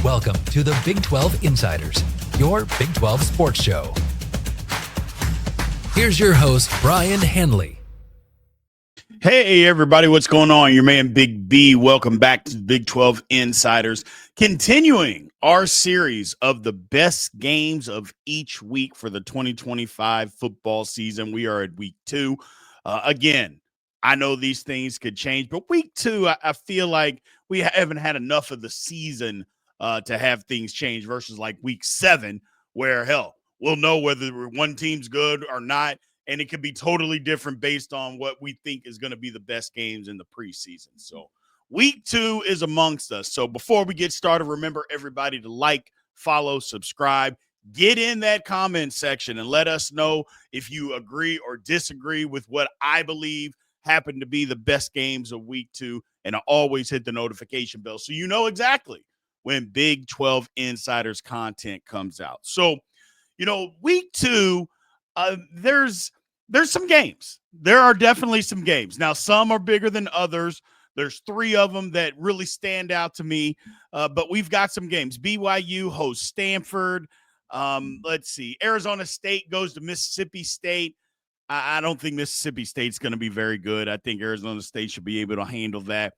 Welcome to the Big 12 Insiders, your Big 12 sports show. Here's your host, Brien Hanley. Hey, everybody, what's going on? Your man, Big B. Welcome back to the Big 12 Insiders. Continuing our series of the best games of each week for the 2025 football season. We are at week 2. Again, I know these things could change, but week 2, I feel like we haven't had enough of the season to have things change versus like week 7, where, hell, we'll know whether one team's good or not. And it could be totally different based on what we think is going to be the best games in the preseason. So week 2 is amongst us. So before we get started, remember everybody to like, follow, subscribe, get in that comment section and let us know if you agree or disagree with what I believe happened to be the best games of week 2. And I always hit the notification bell so you know exactly when Big 12 Insiders content comes out. So, week 2, there's some games. There are definitely some games. Now, some are bigger than others. There's 3 of them that really stand out to me, but we've got some games. BYU hosts Stanford. Let's see. Arizona State goes to Mississippi State. I don't think Mississippi State's going to be very good. I think Arizona State should be able to handle that.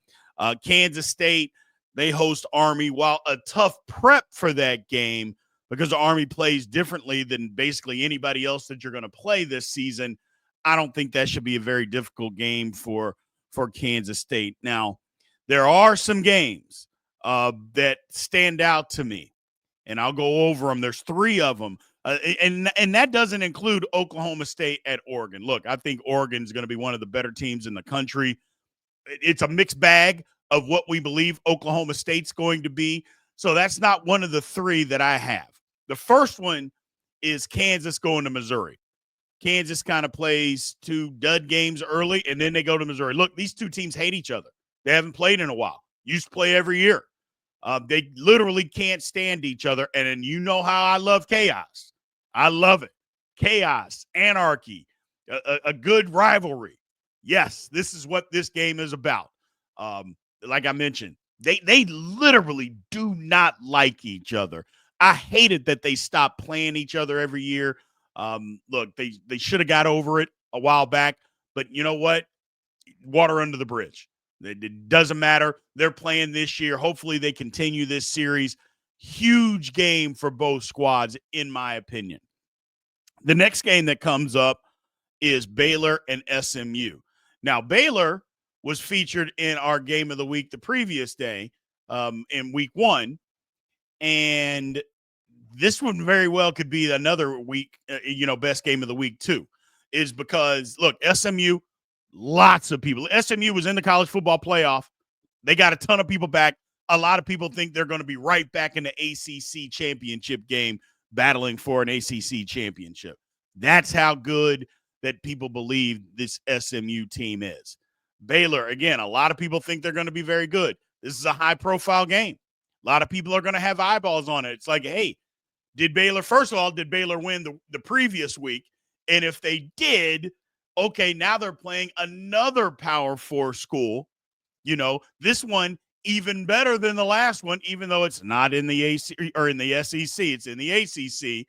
Kansas State, they host Army. While a tough prep for that game, because the Army plays differently than basically anybody else that you're going to play this season, I don't think that should be a very difficult game for Kansas State. Now, there are some games that stand out to me, and I'll go over them. There's 3 of them, and that doesn't include Oklahoma State at Oregon. Look, I think Oregon's going to be one of the better teams in the country. It's a mixed bag of what we believe Oklahoma State's going to be. So that's not one of the 3 that I have. The first one is Kansas going to Missouri. Kansas kind of plays 2 dud games early, and then they go to Missouri. Look, these 2 teams hate each other. They haven't played in a while. Used to play every year. They literally can't stand each other, and then you know how I love chaos. I love it. Chaos, anarchy, a good rivalry. Yes, this is what this game is about. Like I mentioned, they literally do not like each other. I hated that they stopped playing each other every year. Look, they should have got over it a while back, but you know what? Water under the bridge. It doesn't matter. They're playing this year. Hopefully they continue this series. Huge game for both squads, in my opinion. The next game that comes up is Baylor and SMU. Now, Baylor was featured in our game of the week the previous day in week 1. And this one very well could be another week, best game of the week too, is because, look, SMU, lots of people. SMU was in the college football playoff. They got a ton of people back. A lot of people think they're going to be right back in the ACC championship game, battling for an ACC championship. That's how good that people believe this SMU team is. Baylor, again, a lot of people think they're going to be very good. This is a high-profile game. A lot of people are going to have eyeballs on it. It's like, hey, did Baylor win the previous week? And if they did, okay, now they're playing another Power 4 school. This one even better than the last one, even though it's not in the AC or in the SEC. It's in the ACC.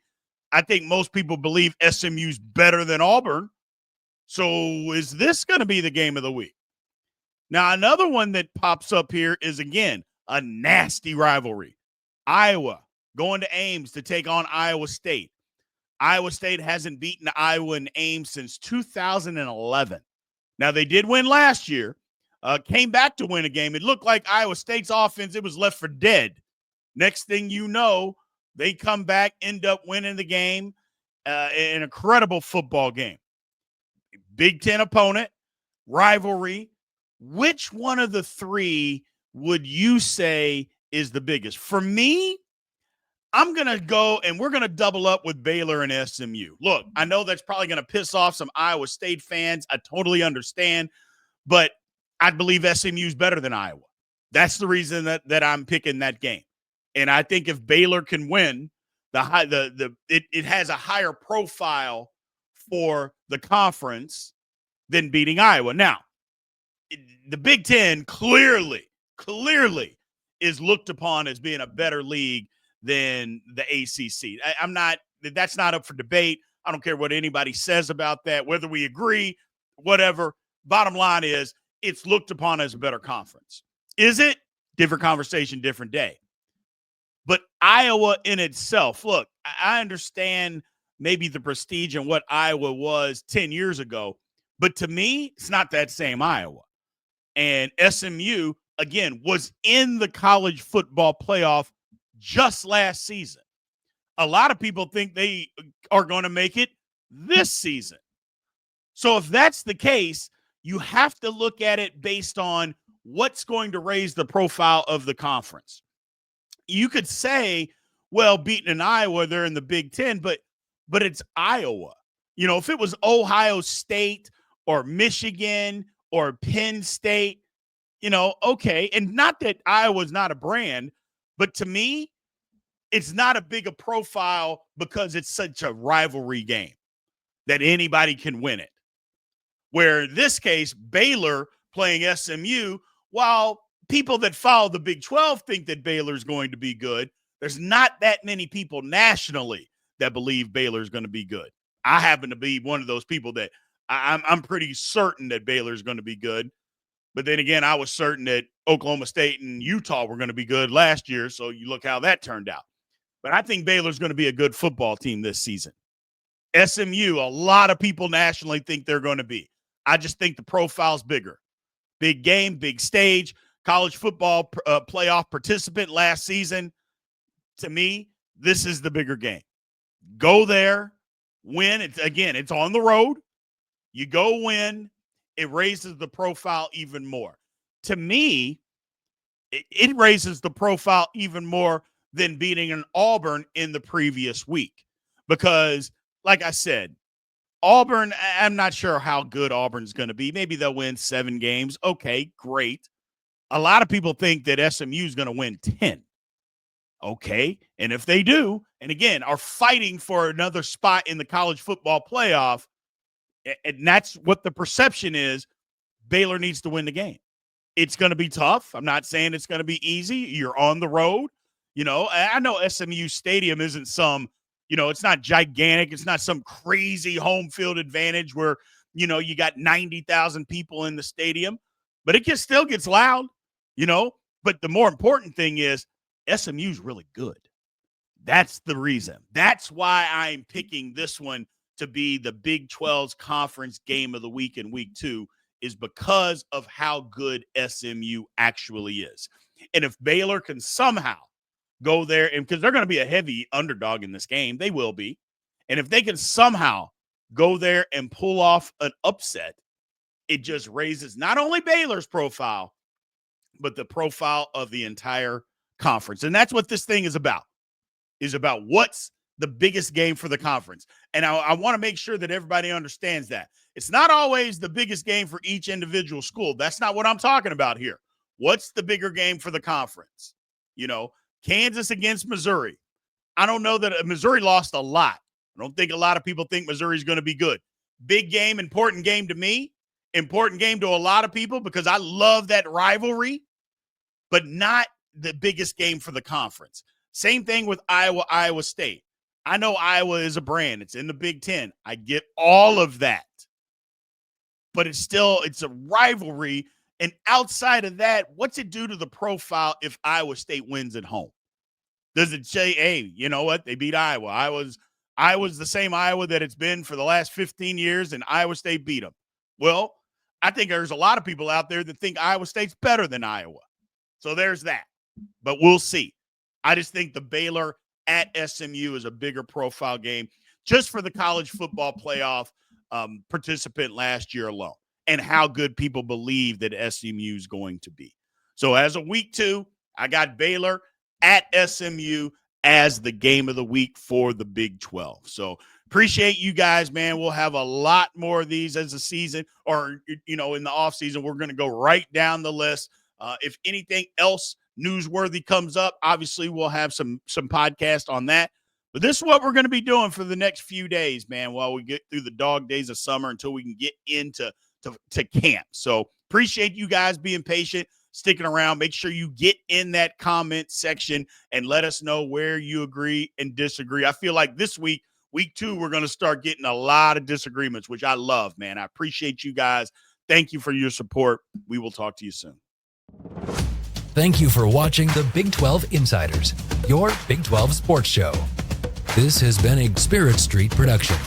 I think most people believe SMU's better than Auburn. So is this going to be the game of the week? Now, another one that pops up here is, again, a nasty rivalry. Iowa going to Ames to take on Iowa State. Iowa State hasn't beaten Iowa in Ames since 2011. Now, they did win last year, came back to win a game. It looked like Iowa State's offense, it was left for dead. Next thing you know, they come back, end up winning the game, an incredible football game. Big Ten opponent, rivalry. Which one of the 3 would you say is the biggest? For me, I'm going to go, and we're going to double up with Baylor and SMU. Look, I know that's probably going to piss off some Iowa State fans. I totally understand, but I believe SMU is better than Iowa. That's the reason that I'm picking that game. And I think if Baylor can win, it has a higher profile for the conference than beating Iowa. Now, the Big Ten clearly is looked upon as being a better league than the ACC. That's not up for debate. I don't care what anybody says about that, whether we agree, whatever. Bottom line is it's looked upon as a better conference. Is it? Different conversation, different day. But Iowa in itself, look, I understand maybe the prestige and what Iowa was 10 years ago, but to me, it's not that same Iowa. And SMU, again, was in the college football playoff just last season. A lot of people think they are going to make it this season. So if that's the case, you have to look at it based on what's going to raise the profile of the conference. You could say, well, beating in Iowa, they're in the Big Ten, but it's Iowa. You know, if it was Ohio State or Michigan or Penn State, you know, okay. And not that Iowa's not a brand, but to me, it's not a big a profile because it's such a rivalry game that anybody can win it. Where in this case, Baylor playing SMU, while people that follow the Big 12 think that Baylor's going to be good, there's not that many people nationally that believe Baylor's going to be good. I happen to be one of those people that I'm pretty certain that Baylor's going to be good. But then again, I was certain that Oklahoma State and Utah were going to be good last year, so you look how that turned out. But I think Baylor's going to be a good football team this season. SMU, a lot of people nationally think they're going to be. I just think the profile's bigger. Big game, big stage, college football playoff participant last season. To me, this is the bigger game. Go there, win. It's on the road. You go win. It raises the profile even more. To me, it raises the profile even more than beating an Auburn in the previous week. Because, like I said, Auburn, I'm not sure how good Auburn's going to be. Maybe they'll win 7 games. Okay, great. A lot of people think that SMU is going to win 10. Okay, and if they do, and again, are fighting for another spot in the college football playoff, and that's what the perception is, Baylor needs to win the game. It's going to be tough. I'm not saying it's going to be easy. You're on the road. You know, I know SMU Stadium isn't some, you know, it's not gigantic. It's not some crazy home field advantage where, you know, you got 90,000 people in the stadium, but it still gets loud, you know. But the more important thing is SMU's really good. That's the reason. That's why I'm picking this one to be the Big 12's conference game of the week in week 2 is because of how good SMU actually is. And if Baylor can somehow go there, and because they're going to be a heavy underdog in this game, they will be. And if they can somehow go there and pull off an upset, it just raises not only Baylor's profile, but the profile of the entire conference. And that's what this thing is about what's the biggest game for the conference. And I want to make sure that everybody understands that. It's not always the biggest game for each individual school. That's not what I'm talking about here. What's the bigger game for the conference? You know, Kansas against Missouri. I don't know that Missouri lost a lot. I don't think a lot of people think Missouri's going to be good. Big game, important game to me, important game to a lot of people because I love that rivalry, but not the biggest game for the conference. Same thing with Iowa State. I know Iowa is a brand. It's in the Big Ten. I get all of that. But it's a rivalry. And outside of that, what's it do to the profile if Iowa State wins at home? Does it say, hey, you know what? They beat Iowa. Iowa's the same Iowa that it's been for the last 15 years, and Iowa State beat them. Well, I think there's a lot of people out there that think Iowa State's better than Iowa. So there's that. But we'll see. I just think the Baylor at SMU is a bigger profile game just for the college football playoff participant last year alone and how good people believe that SMU is going to be. So as of week 2, I got Baylor at SMU as the game of the week for the Big 12. So appreciate you guys, man. We'll have a lot more of these as a season or, you know, in the off season, we're going to go right down the list. If anything else newsworthy comes up, obviously we'll have some podcast on that. But this is what we're going to be doing for the next few days, man, while we get through the dog days of summer until we can get into camp. So appreciate you guys being patient. sticking around. Make sure you get in that comment section and let us know where you agree and disagree. I feel like this week, week 2, we're going to start getting a lot of disagreements, which I love, man. I appreciate you guys. Thank you for your support. We will talk to you soon. Thank you for watching the Big 12 Insiders, your Big 12 sports show. This has been a Spirit Street production.